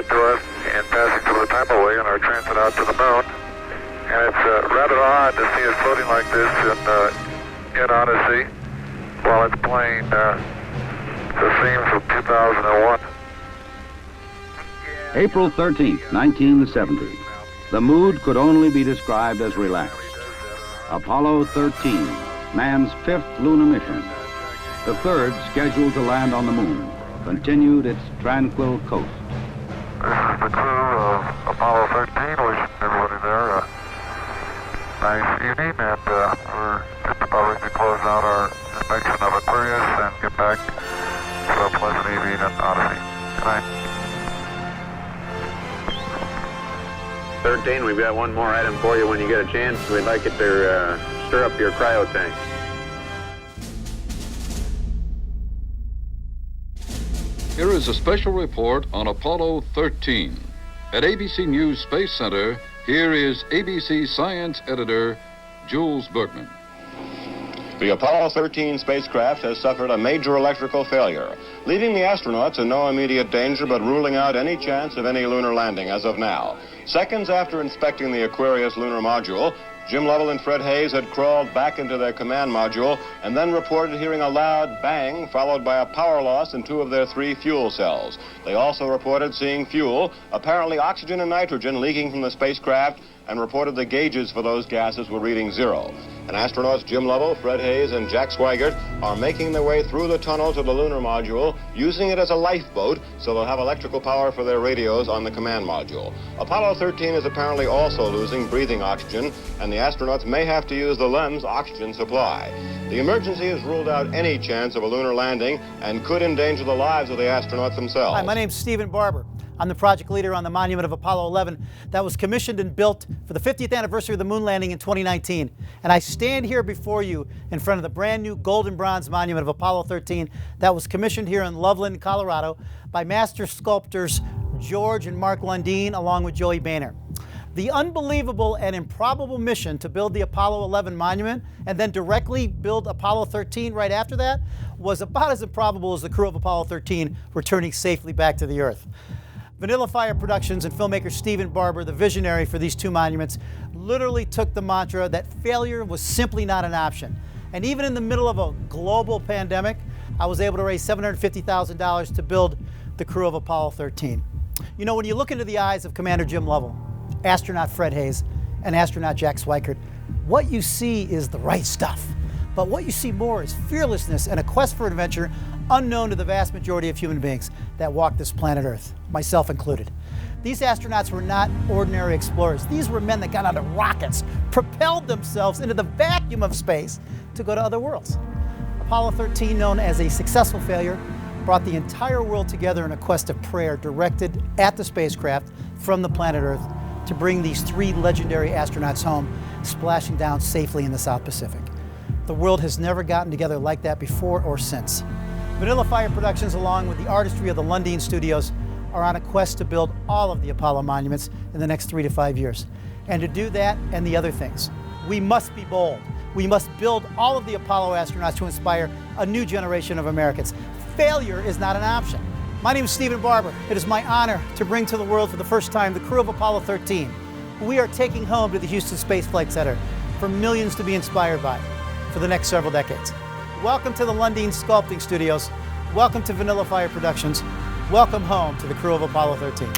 reported to us in passing through the timeway on our transit out to the moon. And it's rather odd to see us floating like this in Odyssey while it's playing the theme from 2001. April 13th, 1970. The mood could only be described as relaxed. Apollo 13, man's fifth lunar mission. The third, scheduled to land on the moon, continued its tranquil coast. This is the crew of Apollo 13, wishing everybody there a nice evening, and we're just about ready to close out our inspection of Aquarius and get back for a pleasant evening in Odyssey. Good night. 13, we've got one more item for you when you get a chance. We'd like it to stir up your cryo tank. Here is a special report on Apollo 13. At ABC News Space Center, here is ABC Science Editor Jules Bergman. The Apollo 13 spacecraft has suffered a major electrical failure, leaving the astronauts in no immediate danger but ruling out any chance of any lunar landing as of now. Seconds after inspecting the Aquarius lunar module, Jim Lovell and Fred Hayes had crawled back into their command module and then reported hearing a loud bang followed by a power loss in 2 of their 3 fuel cells. They also reported seeing fuel, apparently oxygen and nitrogen, leaking from the spacecraft, and reported the gauges for those gases were reading 0. And astronauts Jim Lovell, Fred Hayes, and Jack Swigert are making their way through the tunnel to the lunar module, using it as a lifeboat so they'll have electrical power for their radios on the command module. Apollo 13 is apparently also losing breathing oxygen, and the astronauts may have to use the LEM's oxygen supply. The emergency has ruled out any chance of a lunar landing and could endanger the lives of the astronauts themselves. Hi, my name's Stephen Barber. I'm the project leader on the monument of Apollo 11 that was commissioned and built for the 50th anniversary of the moon landing in 2019. And I stand here before you in front of the brand new gold and bronze monument of Apollo 13 that was commissioned here in Loveland, Colorado by master sculptors George and Mark Lundeen along with Joey Boehner. The unbelievable and improbable mission to build the Apollo 11 monument and then directly build Apollo 13 right after that was about as improbable as the crew of Apollo 13 returning safely back to the Earth. Vanilla Fire Productions and filmmaker Stephen Barber, the visionary for these 2 monuments, literally took the mantra that failure was simply not an option. And even in the middle of a global pandemic, I was able to raise $750,000 to build the crew of Apollo 13. You know, when you look into the eyes of Commander Jim Lovell, astronaut Fred Hayes, and astronaut Jack Swigert, what you see is the right stuff. But what you see more is fearlessness and a quest for adventure unknown to the vast majority of human beings that walk this planet Earth, myself included. These astronauts were not ordinary explorers. These were men that got out of rockets, propelled themselves into the vacuum of space to go to other worlds. Apollo 13, known as a successful failure, brought the entire world together in a quest of prayer directed at the spacecraft from the planet Earth to bring these 3 legendary astronauts home, splashing down safely in the South Pacific. The world has never gotten together like that before or since. Vanilla Fire Productions, along with the artistry of the Lundeen Studios, are on a quest to build all of the Apollo monuments in the next 3 to 5 years. And to do that and the other things, we must be bold. We must build all of the Apollo astronauts to inspire a new generation of Americans. Failure is not an option. My name is Stephen Barber. It is my honor to bring to the world for the first time the crew of Apollo 13, who we are taking home to the Houston Space Flight Center for millions to be inspired by for the next several decades. Welcome to the Lundeen Sculpting Studios. Welcome to Vanilla Fire Productions. Welcome home to the crew of Apollo 13.